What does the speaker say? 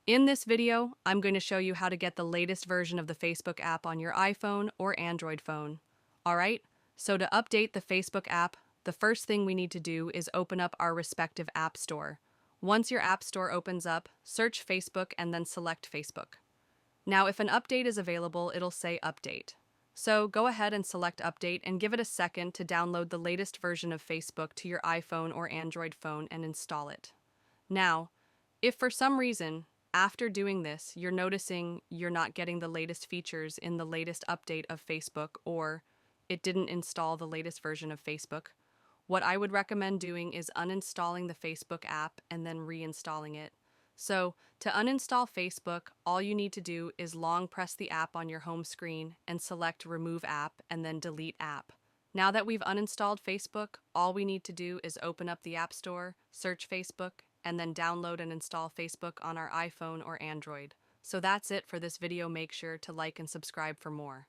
In this video, I'm going to show you how to get the latest version of the Facebook app on your iPhone or Android phone. Alright, so to update the Facebook app, the first thing we need to do is open up our respective app store. Once your app store opens up, search Facebook and then select Facebook. Now, if an update is available, it'll say Update. So go ahead and select Update and give it a second to download the latest version of Facebook to your iPhone or Android phone and install it. Now, if for some reason, after doing this, you're noticing you're not getting the latest features in the latest update of Facebook or it didn't install the latest version of Facebook, what I would recommend doing is uninstalling the Facebook app and then reinstalling it. So, to uninstall Facebook, all you need to do is long press the app on your home screen and select Remove App and then Delete App. Now that we've uninstalled Facebook, all we need to do is open up the App Store, search Facebook, and then download and install Facebook on our iPhone or Android. So that's it for this video. Make sure to like and subscribe for more.